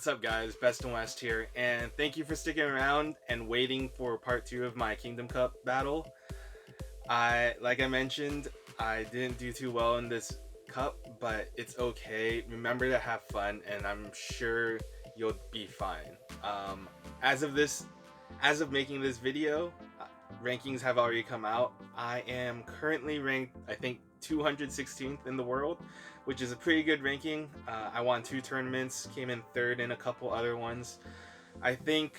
what's up guys, Best and West here, and thank you for sticking around and waiting for part 2 of my Kingdom Cup battle. Like I mentioned, I didn't do too well in this cup, but it's okay. Remember to have fun, and I'm sure you'll be fine. As of making this video, rankings have already come out. I am currently ranked, I think, 216th in the world, which is a pretty good ranking. I won 2 tournaments, came in 3rd in a couple other ones. I think,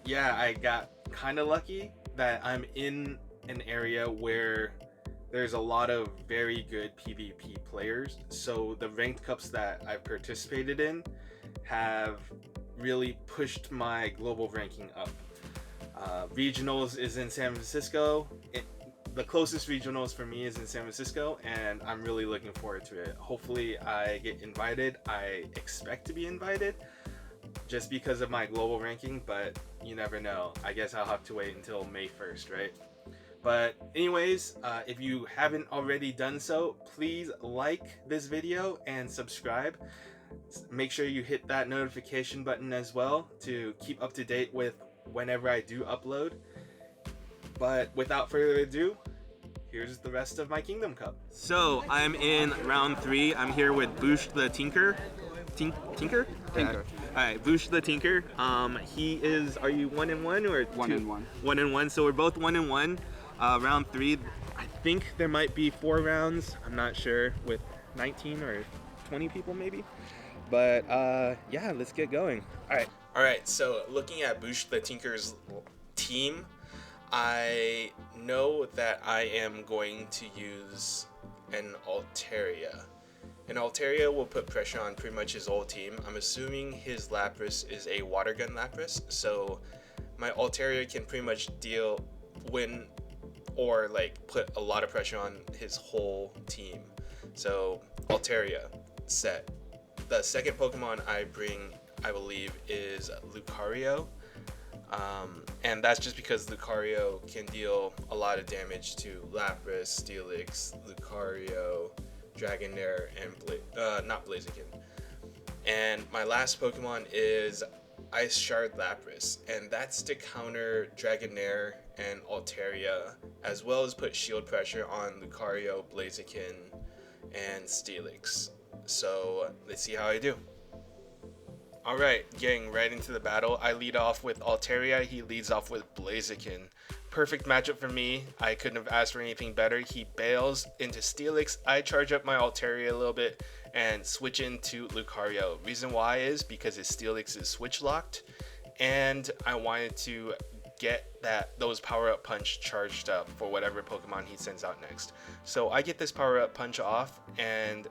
yeah, I got kind of lucky that I'm in an area where there's a lot of very good PvP players. So the ranked cups that I've participated in have really pushed my global ranking up. Regionals is in San Francisco. The closest regionals for me is in San Francisco, and I'm really looking forward to it. Hopefully I get invited. I expect to be invited just because of my global ranking, but you never know. I guess I'll have to wait until May 1st, right? But anyways, if you haven't already done so, please like this video and subscribe. Make sure you hit that notification button as well to keep up to date with whenever I do upload. But without further ado, here's the rest of my Kingdom Cup. So I'm in round 3. I'm here with Boosh the Tinker. Tinker? Tinker. Alright, Boosh the Tinker. He is, are you 1-1 or 1-1? 1-1, so we're both 1-1. Round 3, I think there might be 4 rounds. I'm not sure, with 19 or 20 people maybe. But yeah, let's get going. Alright, so looking at Boosh the Tinker's team, I know that I am going to use an Altaria. An Altaria will put pressure on pretty much his whole team. I'm assuming his Lapras is a water gun Lapras, so my Altaria can pretty much win or like put a lot of pressure on his whole team. So Altaria set. The second Pokemon I bring, I believe, is Lucario. And that's just because Lucario can deal a lot of damage to Lapras, Steelix, Lucario, Dragonair, and not Blaziken. And my last Pokemon is Ice Shard Lapras, and that's to counter Dragonair and Altaria, as well as put shield pressure on Lucario, Blaziken, and Steelix. So let's see how I do. Alright, getting right into the battle. I lead off with Altaria, he leads off with Blaziken. Perfect matchup for me. I couldn't have asked for anything better. He bails into Steelix. I charge up my Altaria a little bit and switch into Lucario. Reason why is because his Steelix is switch locked, and I wanted to get those power up punch charged up for whatever Pokemon he sends out next. So I get this power up punch off, and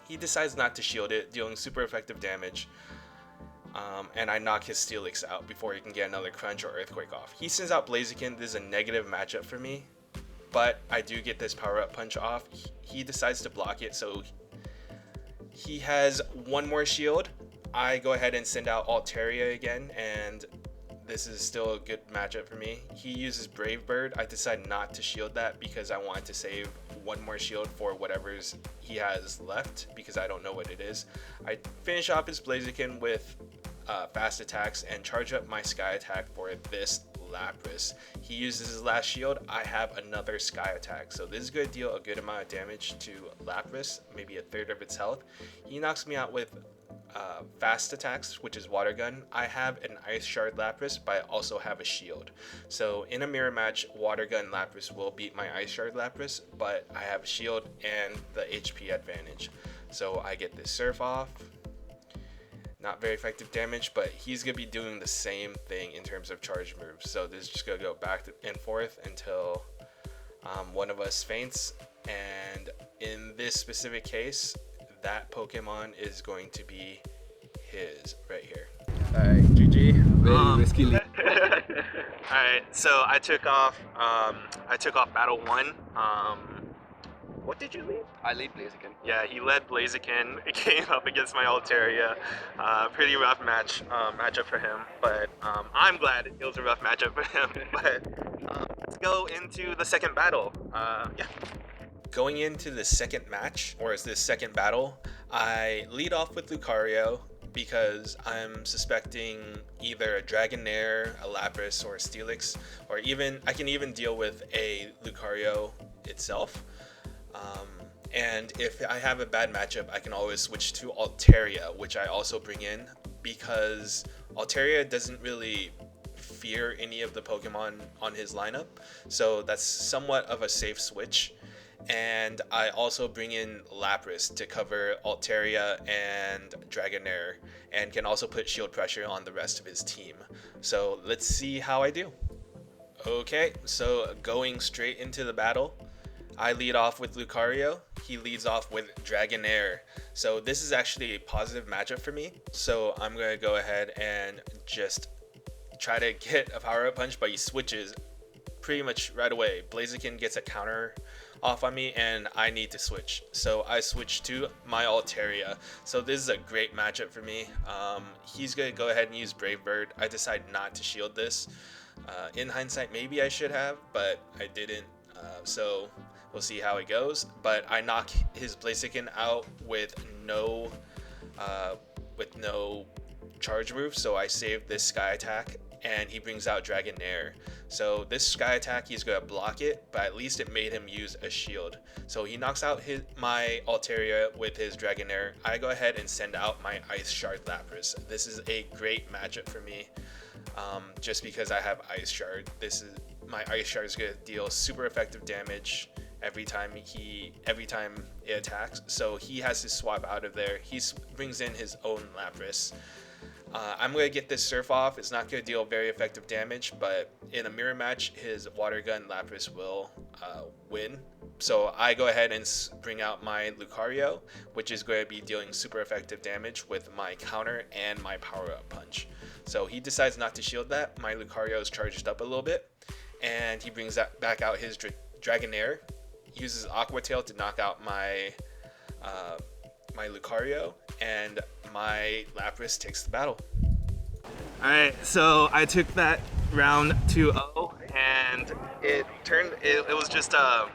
he decides not to shield it, dealing super effective damage. And I knock his Steelix out before he can get another Crunch or Earthquake off. He sends out Blaziken. This is a negative matchup for me, but I do get this power up punch off. He decides to block it, so he has one more shield. I go ahead and send out Altaria again, and this is still a good matchup for me. He uses Brave Bird. I decide not to shield that because I want to save one more shield for whatever's he has left, because I don't know what it is. I finish off his Blaziken with fast attacks and charge up my Sky Attack for this Lapras. He uses his last shield. I have another Sky Attack, so this is going to deal a good amount of damage to Lapras, maybe a third of its health. He knocks me out with fast attacks, which is Water Gun. I have an Ice Shard Lapras, but I also have a shield. So in a mirror match, Water Gun Lapras will beat my Ice Shard Lapras, but I have a shield and the HP advantage. So I get this Surf off. Not very effective damage, but he's going to be doing the same thing in terms of charge moves. So this is just going to go back and forth until one of us faints. And in this specific case, that Pokemon is going to be his right here. Alright, GG. Very risky. Alright, so I took off battle 1. What did you lead? I lead Blaziken. Yeah, he led Blaziken. It came up against my Altaria. Pretty rough matchup for him, but I'm glad it was a rough matchup for him. But let's go into the second battle. Yeah. Going into the second match, or is this second battle, I lead off with Lucario. because I'm suspecting either a Dragonair, a Lapras, or a Steelix, or even I can even deal with a Lucario itself. Um, and if I have a bad matchup, I can always switch to Altaria, which I also bring in because Altaria doesn't really fear any of the Pokemon on his lineup, so that's somewhat of a safe switch. And I also bring in Lapras to cover Altaria and Dragonair, and can also put shield pressure on the rest of his team. So let's see how I do. Okay, so going straight into the battle, I lead off with Lucario. He leads off with Dragonair. So this is actually a positive matchup for me. So I'm going to go ahead and just try to get a power-up punch, but he switches pretty much right away. Blaziken gets a counter off on me, and I need to switch. So I switch to my Altaria. So this is a great matchup for me. He's going to go ahead and use Brave Bird. I decide not to shield this. In hindsight, maybe I should have, but I didn't. So we'll see how it goes. But I knock his Blaziken out with no charge move, so I save this Sky Attack, and he brings out Dragonair. So this Sky Attack, he's going to block it, but at least it made him use a shield. So he knocks out my Altaria with his Dragonair. I go ahead and send out my Ice Shard Lapras. This is a great matchup for me, just because I have Ice Shard. My Ice Shard is going to deal super effective damage every time it attacks. So he has to swap out of there. He brings in his own Lapras. I'm going to get this Surf off. It's not going to deal very effective damage, but in a mirror match, his Water Gun Lapras will win. So I go ahead and bring out my Lucario, which is going to be dealing super effective damage with my counter and my power-up punch. So he decides not to shield that. My Lucario is charged up a little bit, and he brings back out his Dragonair, uses Aqua Tail to knock out my Lucario, and my Lapras takes the battle. Alright, so I took that round 2-0, and it was just I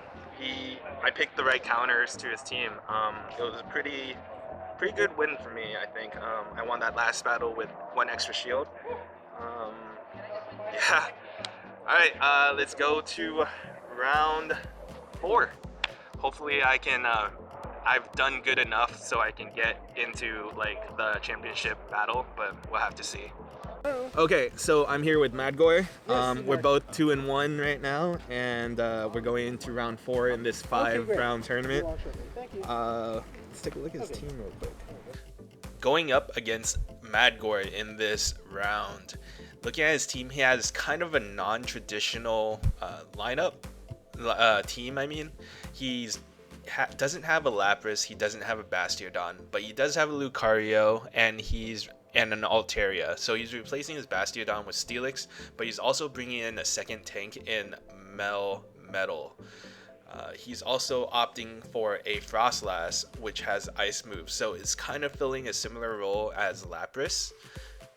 picked the right counters to his team. It was a pretty good win for me, I think. I won that last battle with 1 extra shield. Yeah. Alright, let's go to round 4. Hopefully I can I've done good enough so I can get into like the championship battle, but we'll have to see. Okay, so I'm here with Madgore. We're both 2-1 right now, and we're going into round 4 in this 5-round tournament. Let's take a look at his team real quick. Going up against Madgore in this round, looking at his team, he has kind of a non-traditional team. I mean, doesn't have a Lapras, he doesn't have a Bastiodon, but he does have a Lucario, and an Altaria. So he's replacing his Bastiodon with Steelix, but he's also bringing in a second tank in Metal. He's also opting for a Frostlass, which has Ice moves, so it's kind of filling a similar role as Lapras.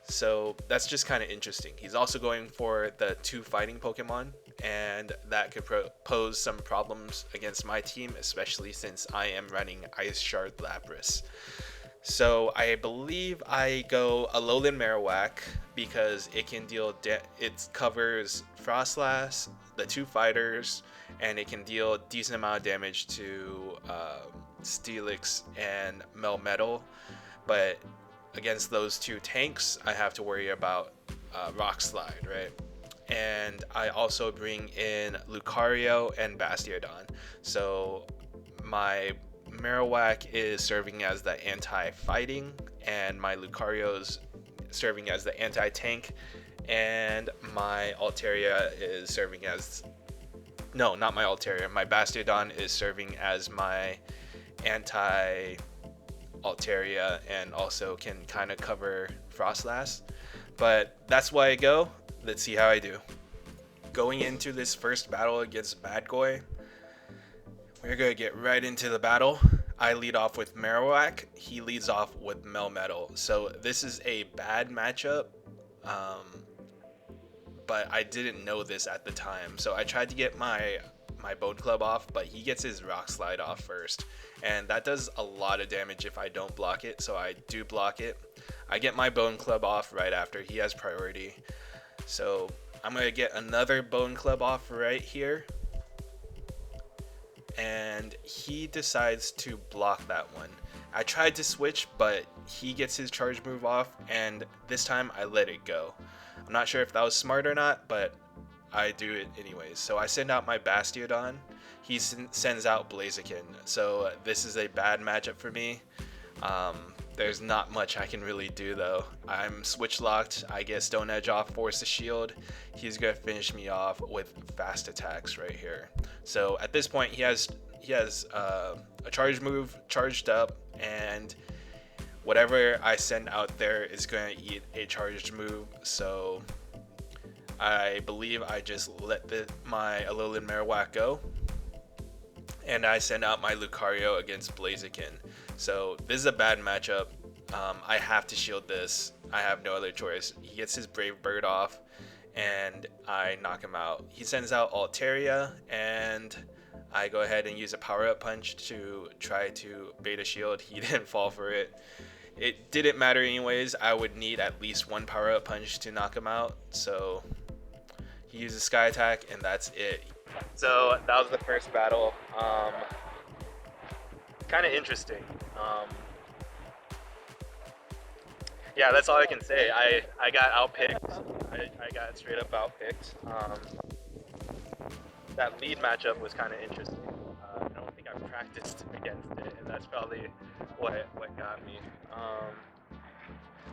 So that's just kind of interesting. He's also going for the 2 fighting Pokemon, and that could pose some problems against my team, especially since I am running Ice Shard Lapras. So I believe I go Alolan Marowak because it can deal it covers Frostlass, the 2 fighters, and it can deal a decent amount of damage to Steelix and Melmetal. But against those 2 tanks, I have to worry about Rock Slide, right? And I also bring in Lucario and Bastiodon. So my Marowak is serving as the anti-fighting, and my Lucario's serving as the anti-tank, and my Altaria is serving as... No, not my Altaria. My Bastiodon is serving as my anti-Altaria, and also can kind of cover Frostlass. But that's why I go. Let's see how I do. Going into this first battle against Madgore, we're going to get right into the battle. I lead off with Marowak. He leads off with Melmetal. So this is a bad matchup, but I didn't know this at the time. So I tried to get my my Bone Club off, but he gets his Rock Slide off first. And that does a lot of damage if I don't block it, so I do block it. I get my Bone Club off right after. He has priority. So I'm going to get another Bone Club off right here. And he decides to block that one. I tried to switch, but he gets his charge move off, and this time I let it go. I'm not sure if that was smart or not, but I do it anyways. So I send out my Bastiodon. He sends out Blaziken. So this is a bad matchup for me. There's not much I can really do though. I'm switch locked. I get Stone Edge off, force the shield. He's gonna finish me off with fast attacks right here. So at this point, he has a charge move charged up, and whatever I send out there is going to eat a charged move. So I believe I just let my Alolan Marowak go, and I send out my Lucario against Blaziken. So this is a bad matchup. I have to shield this. I have no other choice. He gets his Brave Bird off, and I knock him out. He sends out Altaria, and I go ahead and use a power-up punch to try to beta shield. He didn't fall for it. It didn't matter anyways. I would need at least one power-up punch to knock him out. So he uses Sky Attack, and that's it. So that was the first battle. Kind of interesting. Yeah, that's all I can say. I got outpicked. I got straight up outpicked. That lead matchup was kind of interesting. I don't think I practiced against it, and that's probably what got me.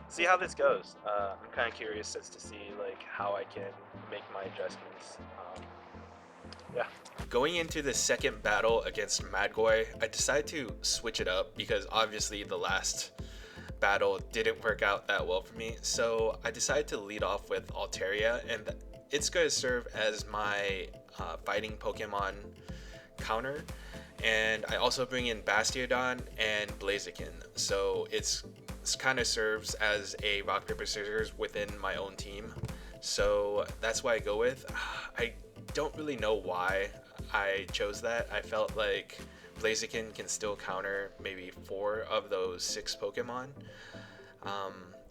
See how this goes. I'm kind of curious as to see like how I can make my adjustments. Yeah. Going into the second battle against Madgoy, I decided to switch it up because obviously the last battle didn't work out that well for me. So I decided to lead off with Altaria, and it's going to serve as my fighting Pokemon counter. And I also bring in Bastiodon and Blaziken. So it's kind of serves as a rock, paper, scissors within my own team. So that's what I go with. I don't really know why I chose that. I felt like Blaziken can still counter maybe 4 of those 6 Pokemon.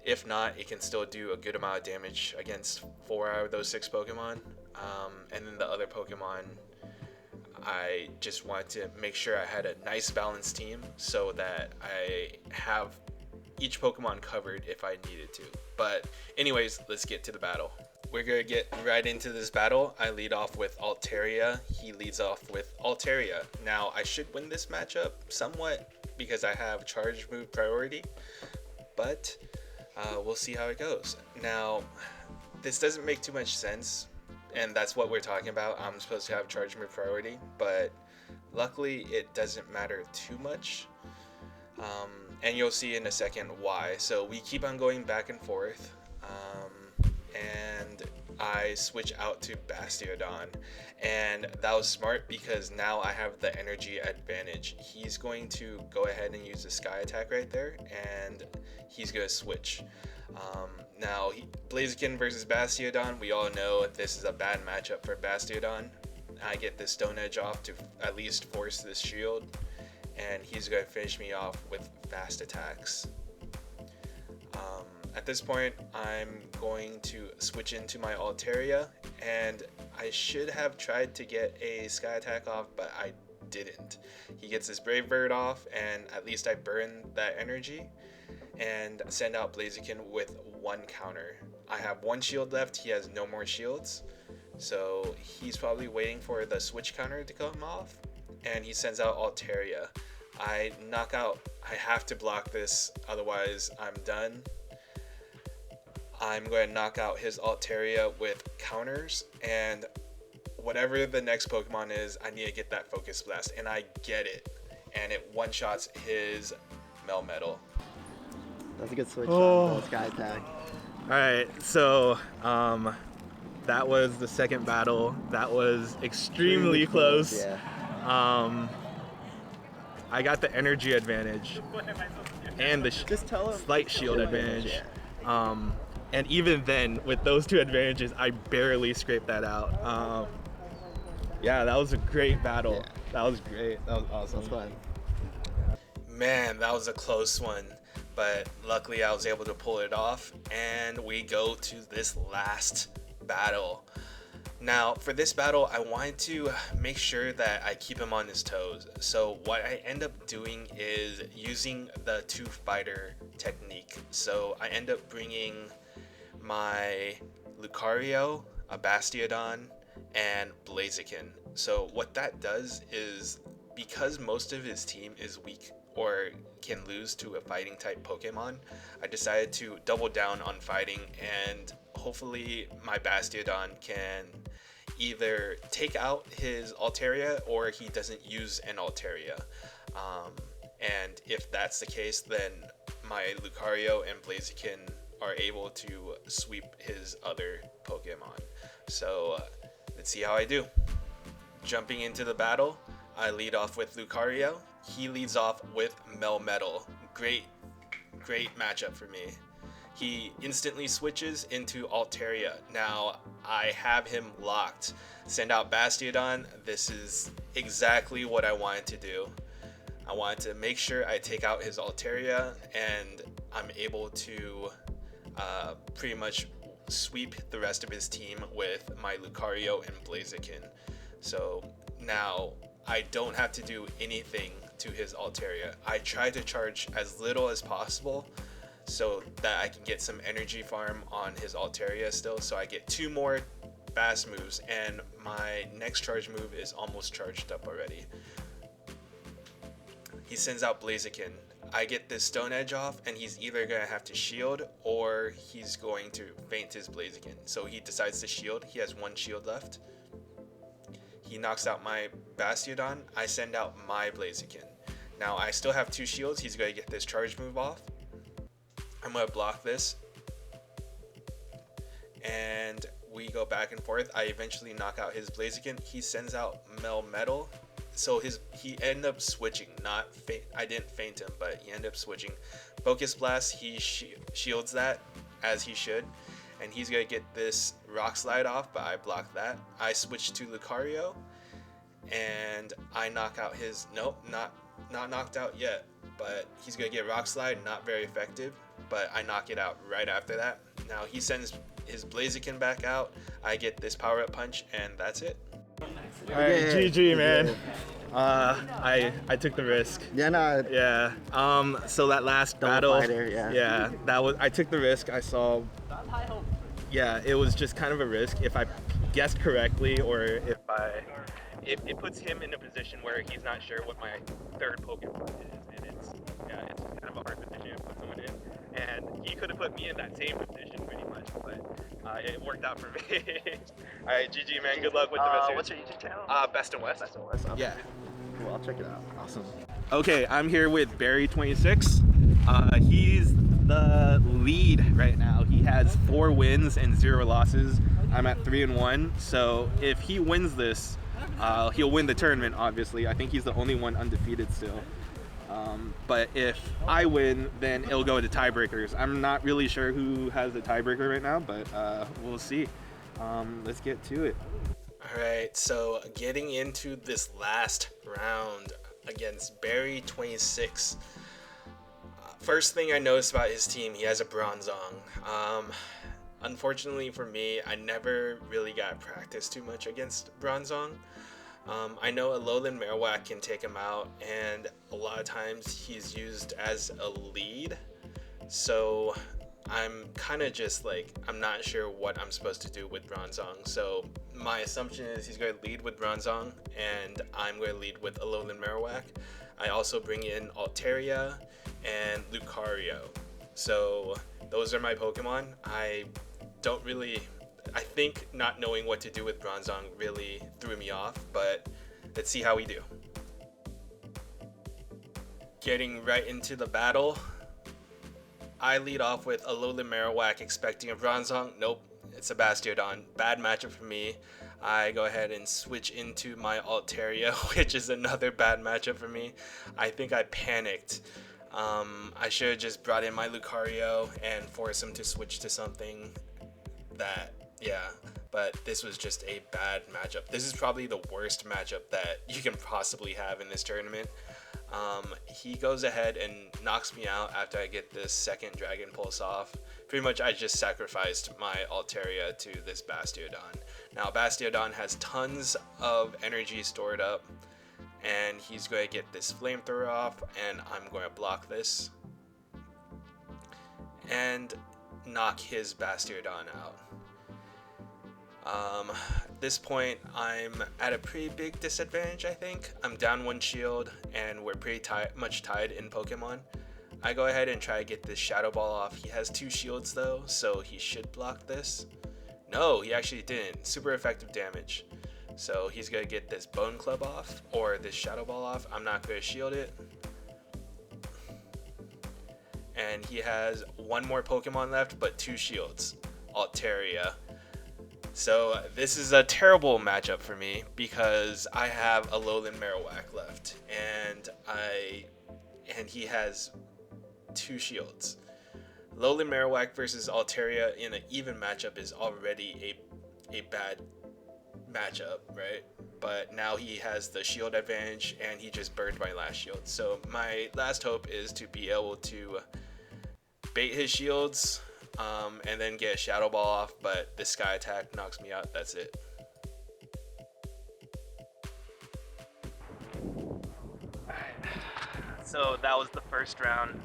If not, it can still do a good amount of damage against 4 out of those 6 Pokemon. And then the other Pokemon, I just wanted to make sure I had a nice balanced team so that I have each Pokemon covered if I needed to. But anyways, let's get to the battle. We're gonna get right into this battle. I lead off with Altaria. He leads off with Altaria. Now, I should win this matchup somewhat because I have charge move priority, but we'll see how it goes. Now, this doesn't make too much sense, and that's what we're talking about. I'm supposed to have charge move priority, but luckily it doesn't matter too much. And you'll see in a second why. So we keep on going back and forth. And I switch out to Bastiodon, and that was smart because now I have the energy advantage. He's going to go ahead and use the Sky Attack right there, and he's going to switch. Now, Blaziken versus Bastiodon, we all know this is a bad matchup for Bastiodon. I get this Stone Edge off to at least force this shield, and he's going to finish me off with fast attacks. At this point, I'm going to switch into my Altaria, and I should have tried to get a Sky Attack off, but I didn't. He gets his Brave Bird off, and at least I burn that energy and send out Blaziken with 1 counter. I have 1 shield left. He has no more shields, so he's probably waiting for the switch counter to come off, and he sends out Altaria. I knock out. I have to block this, otherwise I'm done. I'm going to knock out his Altaria with counters, and whatever the next Pokemon is, I need to get that Focus Blast, and I get it, and it one-shots his Melmetal. That's a good switch on the Sky Attack. Alright, so that was the second battle. That was extremely close. Yeah. I got the energy advantage and the slight shield advantage. And even then, with those 2 advantages, I barely scraped that out. Yeah, that was a great battle. Yeah. That was great. That was awesome. That's fun. Man, that was a close one, but luckily I was able to pull it off, and we go to this last battle. Now, for this battle, I wanted to make sure that I keep him on his toes. So what I end up doing is using the two fighter technique. So I end up bringing my Lucario, a Bastiodon, and Blaziken. So what that does is, because most of his team is weak or can lose to a fighting type Pokemon, I decided to double down on fighting, and hopefully my Bastiodon can either take out his Altaria or he doesn't use an Altaria. And if that's the case, then my Lucario and Blaziken are able to sweep his other Pokemon. So let's see how I do. Jumping into the battle, I lead off with Lucario. He leads off with Melmetal. Great matchup for me. He instantly switches into Altaria. Now I have him locked. Send out Bastiodon. This is exactly what I wanted to do. I wanted to make sure I take out his Altaria, and I'm able to pretty much sweep the rest of his team with my Lucario and Blaziken. So now I don't have to do anything to his Altaria. I try to charge as little as possible so that I can get some energy farm on his Altaria still. So I get 2 more fast moves, and my next charge move is almost charged up already. He sends out Blaziken. I get this Stone Edge off, and he's either going to have to shield or he's going to feint his Blaziken. So he decides to shield. He has 1 shield left. He knocks out my Bastiodon. I send out my Blaziken. Now I still have 2 shields. He's going to get this charge move off. I'm going to block this. And we go back and forth. I eventually knock out his Blaziken. He sends out Melmetal. So he ended up switching, not feint. I didn't feint him, but he ended up switching. Focus Blast, he shields that as he should, and he's gonna get this Rock Slide off, but I blocked that. I switch to Lucario, and I knock out his not knocked out yet, but he's gonna get Rock Slide, not very effective, but I knock it out right after that. Now he sends his Blaziken back out. I get this Power Up Punch, and that's it. All right, GG, man. I took the risk. Yeah, no. Yeah. So that last Double battle, fighter, yeah. I took the risk. I saw. Yeah, it was just kind of a risk. If I guessed correctly, or if it puts him in a position where he's not sure what my third Pokemon is, and it's kind of a hard position to put someone in. And he could have put me in that same position pretty much, but it worked out for me. All right, GG, man. Good luck with the rest of your. What's your YouTube channel? Best and West. Best and West. Okay. Yeah. Cool, I'll check it out. Awesome. Okay, I'm here with Barry26. He's the lead right now. He has 4 wins and 0 losses. I'm at 3-1. So if he wins this, he'll win the tournament. Obviously, I think he's the only one undefeated still. But if I win, then it'll go to tiebreakers. I'm not really sure who has the tiebreaker right now, but we'll see. Let's get to it. All right, so getting into this last round against Barry26. First thing I noticed about his team, he has a Bronzong. Unfortunately for me, I never really got practice too much against Bronzong. I know a Lowland Marowak can take him out, and a lot of times he's used as a lead. So I'm kind of just like, I'm not sure what I'm supposed to do with Bronzong. So my assumption is he's going to lead with Bronzong, and I'm going to lead with a Lowland Marowak. I also bring in Altaria and Lucario. So those are my Pokemon. I think not knowing what to do with Bronzong really threw me off, but let's see how we do. Getting right into the battle, I lead off with a Lowland Marowak expecting a Bronzong. Nope, it's a Bastiodon. Bad matchup for me. I go ahead and switch into my Altaria, which is another bad matchup for me. I think I panicked. I should have just brought in my Lucario and forced him to switch to something that, yeah, but this was just a bad matchup. This is probably the worst matchup that you can possibly have in this tournament. He goes ahead and knocks me out after I get this second Dragon Pulse off. Pretty much I just sacrificed my Altaria to this Bastiodon. Now Bastiodon has tons of energy stored up, and he's going to get this Flamethrower off, and I'm going to block this and knock his Bastiodon out. At this point, I'm at a pretty big disadvantage, I think. I'm down 1 shield, and we're pretty much tied in Pokemon. I go ahead and try to get this Shadow Ball off. He has 2 shields though, so he should block this. No, he actually didn't. Super effective damage. So he's gonna get this Bone Club off, or this Shadow Ball off. I'm not gonna shield it. And he has 1 more Pokemon left, but 2 shields. Altaria. So this is a terrible matchup for me because I have a Alolan Marowak left, and he has 2 shields. Alolan Marowak versus Altaria in an even matchup is already a bad matchup, right? But now he has the shield advantage, and he just burned my last shield. So my last hope is to be able to bait his shields, and then get a Shadow Ball off, but the Sky Attack knocks me out. That's it. So that was the first round.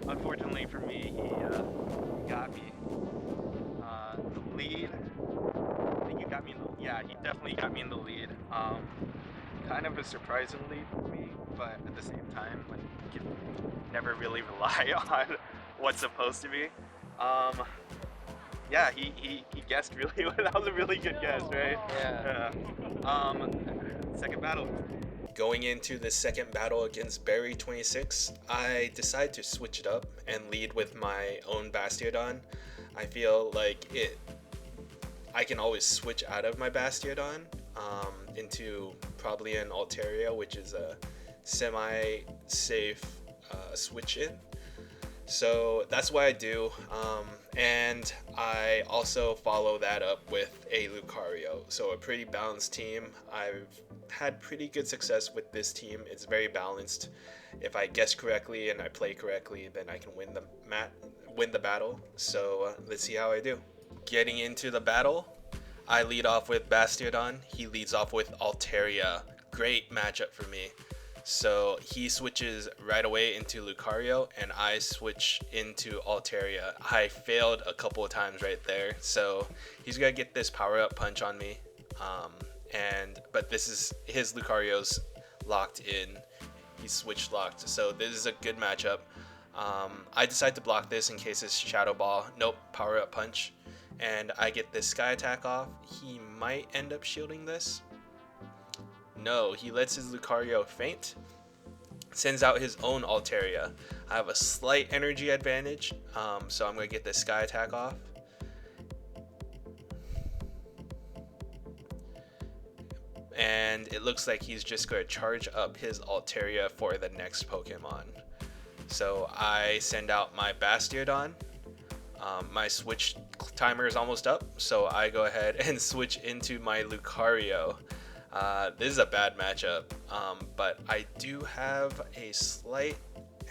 Unfortunately for me, he got me the lead. I think he got me in the, yeah, he definitely got me in the lead. Kind of a surprising lead for me, but at the same time, like, you can never really rely on what's supposed to be. Yeah, he guessed really well. That was a really good guess, right? Yeah. Second battle. Going into the second battle against Barry 26, I decide to switch it up and lead with my own Bastiodon. I feel like I can always switch out of my Bastiodon into probably an Altaria, which is a semi-safe switch in. So that's what I do, and I also follow that up with a Lucario. So a pretty balanced team. I've had pretty good success with this team. It's very balanced. If I guess correctly and I play correctly, then I can win the battle. So let's see how I do. Getting into the battle, I lead off with Bastiodon. He leads off with Altaria. Great matchup for me. So he switches right away into Lucario, and I switch into Altaria. I failed a couple of times right there, so he's gonna get this power up punch on me. But this is his Lucario's locked in. He's switch locked, so this is a good matchup. I decide to block this in case it's Shadow Ball. Nope, power up punch, and I get this Sky Attack off. He might end up shielding this. No, he lets his Lucario faint, sends out his own Altaria. I have a slight energy advantage, so I'm going to get the Sky Attack off. And it looks like he's just going to charge up his Altaria for the next Pokemon. So I send out my Bastiodon. My switch timer is almost up, so I go ahead and switch into my Lucario. This is a bad matchup, but I do have a slight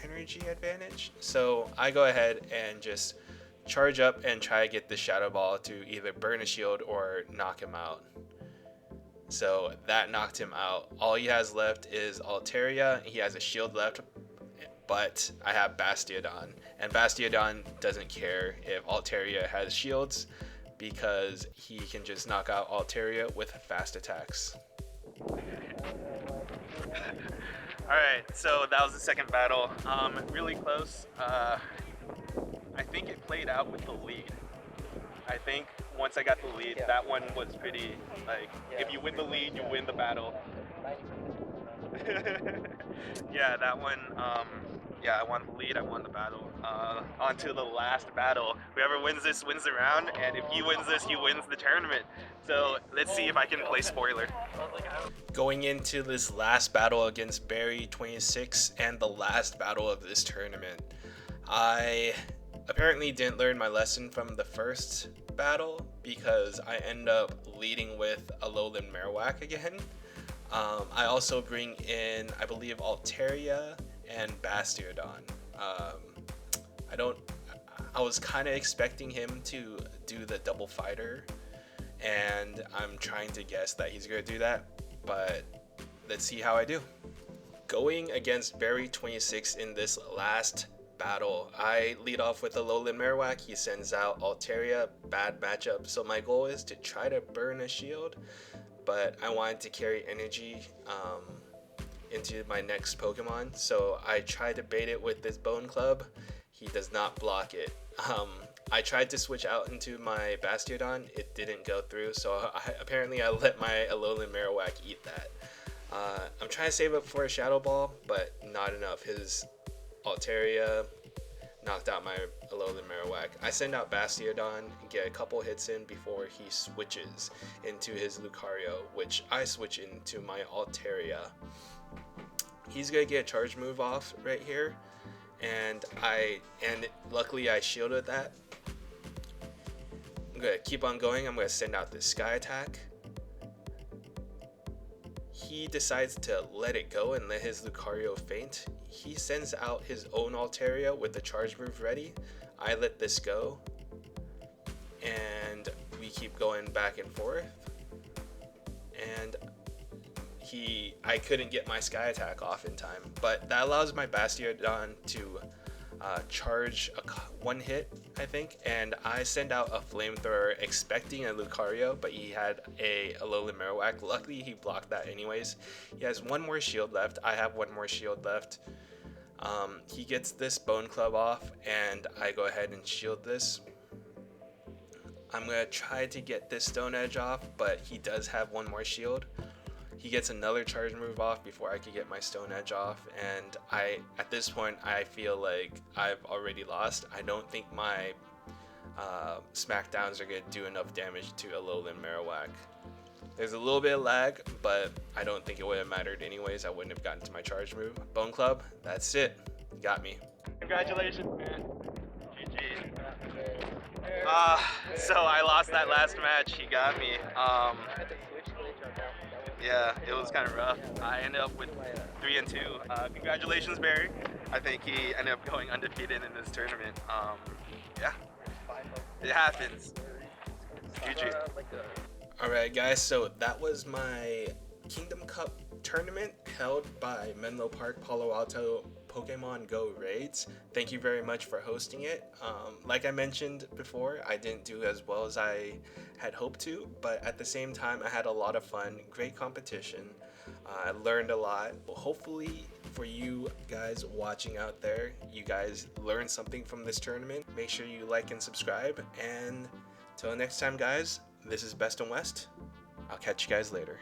energy advantage, so I go ahead and just charge up and try to get the Shadow Ball to either burn a shield or knock him out. So that knocked him out. All he has left is Altaria. He has a shield left, but I have Bastiodon, and Bastiodon doesn't care if Altaria has shields because he can just knock out Altaria with fast attacks. Alright, so that was the second battle. Really close. I think it played out with the lead. I think once I got the lead, that one was pretty, like, if you win the lead, you win the battle. Yeah, that one, yeah, I won the lead, I won the battle. On to the last battle. Whoever wins this wins the round, and if he wins this, he wins the tournament. So let's see if I can play spoiler. Going into this last battle against Barry 26 and the last battle of this tournament, I apparently didn't learn my lesson from the first battle because I end up leading with a lowland Marowak again. I also bring in, I believe, Altaria and Bastiodon. I don't. I was kind of expecting him to do the double fighter, and I'm trying to guess that he's gonna do that, but let's see how I do. Going against Barry 26 in this last battle, I lead off with a lowland Marowak. He sends out Altaria, bad matchup. So my goal is to try to burn a shield, but I wanted to carry energy into my next Pokemon. So I tried to bait it with this Bone Club. He does not block it. I tried to switch out into my Bastiodon. It didn't go through, so apparently I let my Alolan Marowak eat that. I'm trying to save up for a Shadow Ball, but not enough. His Altaria knocked out my Alolan Marowak. I send out Bastiodon and get a couple hits in before he switches into his Lucario, which I switch into my Altaria. He's gonna get a charge move off right here, and luckily I shielded that. I'm gonna keep on going. I'm gonna send out this Sky Attack. He decides to let it go and let his Lucario faint. He sends out his own Altaria with the charge move ready. I let this go, and we keep going back and forth. And I couldn't get my Sky Attack off in time, but that allows my Bastiodon to charge one hit, I think, and I send out a Flamethrower expecting a Lucario, but he had a Alolan Marowak. Luckily, he blocked that anyways. He has one more shield left. I have one more shield left. He gets this Bone Club off, and I go ahead and shield this. I'm going to try to get this Stone Edge off, but he does have one more shield. He gets another charge move off before I could get my Stone Edge off, and at this point I feel like I've already lost. I don't think my Smackdowns are going to do enough damage to Alolan Marowak. There's a little bit of lag, but I don't think it would have mattered anyways. I wouldn't have gotten to my charge move. Bone Club, that's it. You got me. Congratulations, man. GG. So I lost that last match. He got me. Yeah, it was kind of rough. I ended up with 3-2. Congratulations, Barry. I think he ended up going undefeated in this tournament. Yeah, it happens. GG. Alright guys, so that was my Kingdom Cup tournament held by Menlo Park Palo Alto Pokemon Go Raids. Thank you very much for hosting it. Like I mentioned before, I didn't do as well as I had hoped to, but at the same time I had a lot of fun. Great competition. I learned a lot. Hopefully for you guys watching out there, you guys learned something from this tournament. Make sure you like and subscribe, and till next time guys, this is Best and West. I'll catch you guys later.